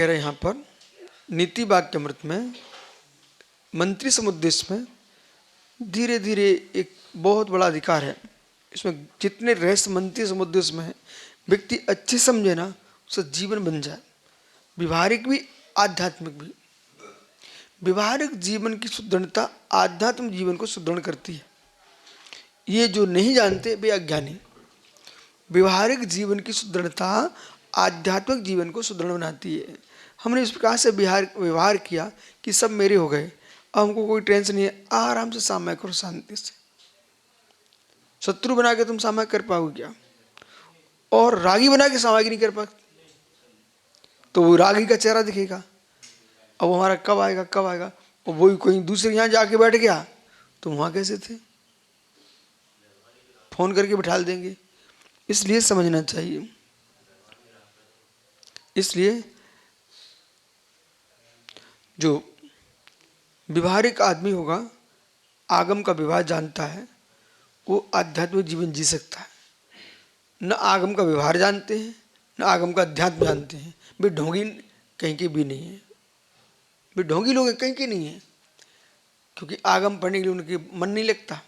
कह रहे यहाँ पर नीति वाक्यामृत में मंत्री समुद्देश्य में धीरे धीरे एक बहुत बड़ा अधिकार है। इसमें जितने रहस्य मंत्री समुद्देश्य में है, व्यक्ति अच्छे समझे ना, उसका जीवन बन जाए, व्यवहारिक भी आध्यात्मिक भी। व्यवहारिक जीवन की सुदृढ़ता आध्यात्मिक जीवन को सुदृढ़ करती है। ये जो नहीं जानते वे अज्ञानी। व्यवहारिक जीवन की सुदृढ़ता आध्यात्मिक जीवन को सुदृढ़ बनाती है। हमने इस प्रकार से व्यवहार किया कि सब मेरे हो गए, अब हमको कोई टेंशन नहीं है, आराम से सामय करो शांति से। शत्रु बना के तुम सामय कर पाओगे क्या? और रागी बना के सामय नहीं कर पाते तो वो रागी का चेहरा दिखेगा। अब हमारा कब आएगा कब आएगा, और वही कोई दूसरे यहाँ जाके बैठ गया तो वहाँ कैसे थे, फोन करके बिठा देंगे। इसलिए समझना चाहिए। इसलिए जो व्यवहारिक आदमी होगा, आगम का व्यवहार जानता है, वो आध्यात्मिक जीवन जी सकता है। न आगम का व्यवहार जानते हैं, न आगम का अध्यात्म जानते हैं। वे ढोंगी कहीं के भी नहीं है। वे ढोंगी लोग कहीं के नहीं है, क्योंकि आगम पढ़ने के लिए उनके मन नहीं लगता,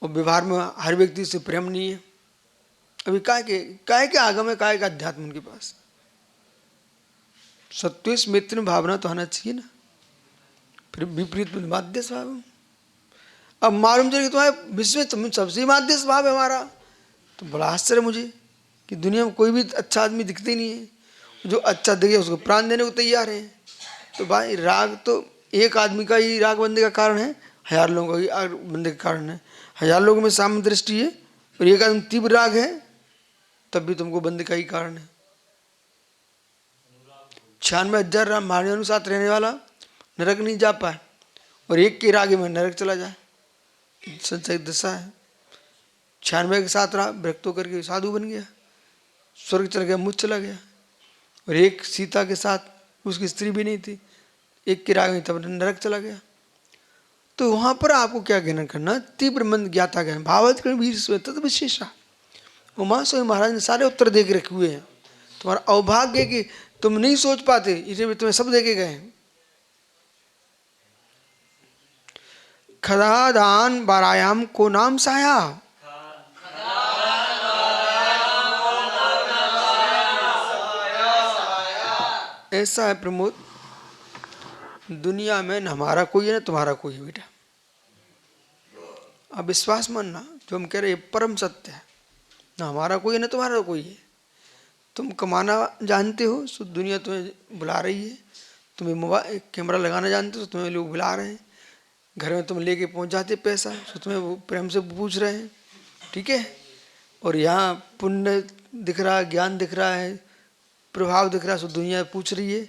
और व्यवहार में हर व्यक्ति से प्रेम नहीं है। अभी काय के आगम है, काय का अध्यात्म उनके पास। सत्वेश मित्र भावना तो आना चाहिए ना, फिर विपरीत माध्य स्वभाव। अब मालूम चले कि तुम्हारे विश्व में सबसे माध्य स्वभाव है हमारा, तो बड़ा आश्चर्य मुझे कि दुनिया में कोई भी अच्छा आदमी दिखते ही नहीं है। जो अच्छा दिखे उसको प्राण देने को तैयार है। तो भाई राग तो एक आदमी का ही राग बंदे का कारण है, हजार लोगों का ही राग बंदे का कारण है। हजार लोगों में साम्य दृष्टि है और एक आदमी तीव्र राग है, तब भी तुमको बंदे का ही कारण है। 96,000 महाराजाओं के साथ रहने वाला नरक नहीं जा पाए, और एक के राग में नरक चला जाए। संचय दशा है। 96 के साथ रहा, विरक्त होकर के साधु बन गया, स्वर्ग चला गया, मुझ चला गया। और एक सीता के साथ, उसकी स्त्री भी नहीं थी, एक के राग में तब नरक चला गया। तो वहां पर आपको क्या ज्ञान करना? तीव्र मंद ज्ञाता ज्ञान भावत वीर तद विशेषा। उमा स्वामी महाराज ने सारे उत्तर दे के रखे हुए हैं। तुम्हारा अवभाग्य है कि तुम नहीं सोच पाते, इसलिए तुम्हें सब देके गए। खदादान बारायाम को नाम साया। ऐसा है प्रमोद, दुनिया में न हमारा कोई है न तुम्हारा कोई है बेटा। अब विश्वास मानना, जो हम कह रहे हैं परम सत्य है। न हमारा कोई है न तुम्हारा कोई है। तुम कमाना जानते हो तो दुनिया तुम्हें बुला रही है। तुम्हें मोबाइल कैमरा लगाना जानते हो तो तुम्हें लोग बुला रहे हैं। घर में तुम लेके पहुंच जाते पैसा तो तुम्हें वो प्रेम से पूछ रहे हैं, ठीक है। और यहाँ पुण्य दिख रहा है, ज्ञान दिख रहा है, प्रभाव दिख रहा है, सो दुनिया पूछ रही है।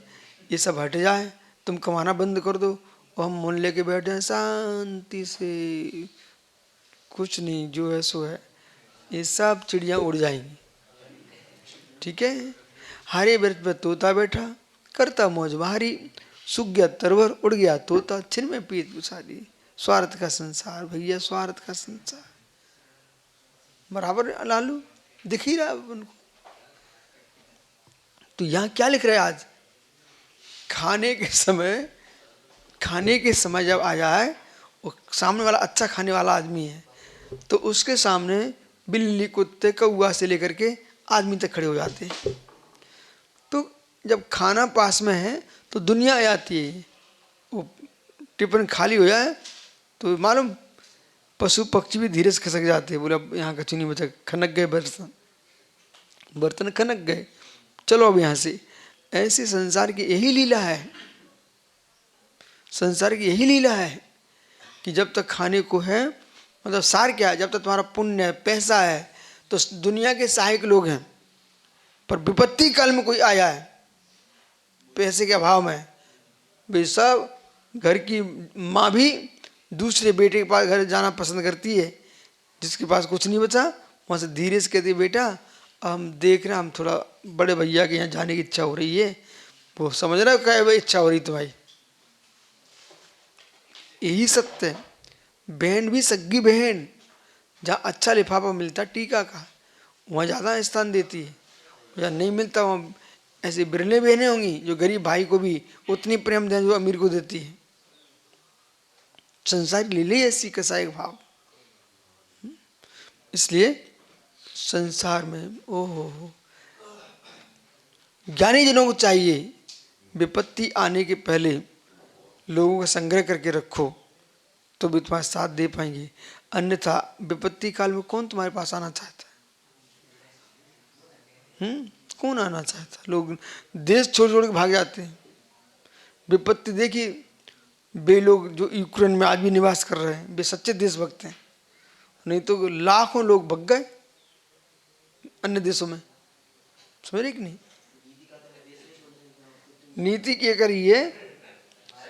ये सब हट जाए, तुम कमाना बंद कर दो और हम मन लेके बैठ जाए शांति से, कुछ नहीं, जो है सो है। ये सब चिड़िया उड़ जाएंगी, ठीक है। हरे वृक्ष पे तोता बैठा करता मौज बहारी, सूख गया तरवर उड़ गया तोता, छिन में पीत बुसारी। स्वार्थ का संसार भैया, स्वार्थ का संसार बराबर लालू दिख ही रहा है उनको। तो यहाँ क्या लिख रहे हैं आज? खाने के समय जब आ जाए, वो सामने वाला अच्छा खाने वाला आदमी है तो उसके सामने बिल्ली कुत्ते कौआ से लेकर के आदमी तक खड़े हो जाते हैं। तो जब खाना पास में है तो दुनिया आ जाती है। वो टिफिन खाली हो जाए तो मालूम पशु पक्षी भी धीरे से खसक जाते हैं। बोला यहाँ का चुनी बचा, खनक गए बर्तन खनक गए, चलो अब यहाँ से। ऐसे संसार की यही लीला है। संसार की यही लीला है कि जब तक खाने को है, मतलब सार क्या है, जब तक तुम्हारा पुण्य है, पैसा है, तो दुनिया के सहायक लोग हैं। पर विपत्ति काल में कोई आया है पैसे के अभाव में, वे सब, घर की माँ भी दूसरे बेटे के पास घर जाना पसंद करती है। जिसके पास कुछ नहीं बचा वहाँ से धीरे से कहती है, बेटा हम देख रहे हैं, हम थोड़ा बड़े भैया के यहाँ जाने की इच्छा हो रही है। वो समझ रहा है क्या भाई इच्छा हो रही तुम्हारी। यही सत्य है। बहन भी सग्गी बहन, जहाँ अच्छा लिफाफा मिलता टीका का, वहाँ ज़्यादा स्थान देती है। जहाँ नहीं मिलता वहाँ ऐसी बिरले बहनें होंगी जो गरीब भाई को भी उतनी प्रेम दें जो अमीर को देती है। संसार लीले ऐसी कसाई भाव। इसलिए संसार में ओहो ज्ञानी जनों को चाहिए विपत्ति आने के पहले लोगों का संग्रह करके रखो तो भी तुम्हारा साथ दे पाएंगे, अन्यथा विपत्ति काल में कौन तुम्हारे पास आना चाहता है? कौन आना चाहता? लोग देश छोड़ छोड़ के भाग जाते हैं। विपत्ति देखिए, वे लोग जो यूक्रेन में आज भी निवास कर रहे हैं वे सच्चे देशभक्त हैं, नहीं तो लाखों लोग भग गए अन्य देशों में। समझ रहे कि नहीं? नीति क्या करिए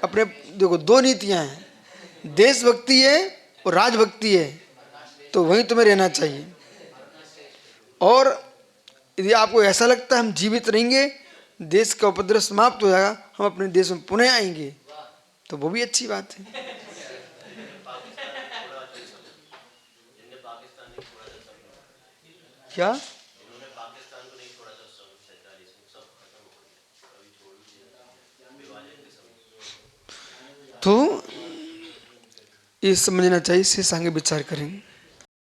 अपने, देखो दो नीतियां हैं, देशभक्ति है और राजभक्ति है, तो वहीं तुम्हें रहना चाहिए। और यदि आपको ऐसा लगता है हम जीवित रहेंगे, देश का उपद्रव समाप्त हो जाएगा, हम अपने देश में पुनः आएंगे, तो वो भी अच्छी बात है। क्या तो ये समझना चाहिए, इससे आगे विचार करेंगे।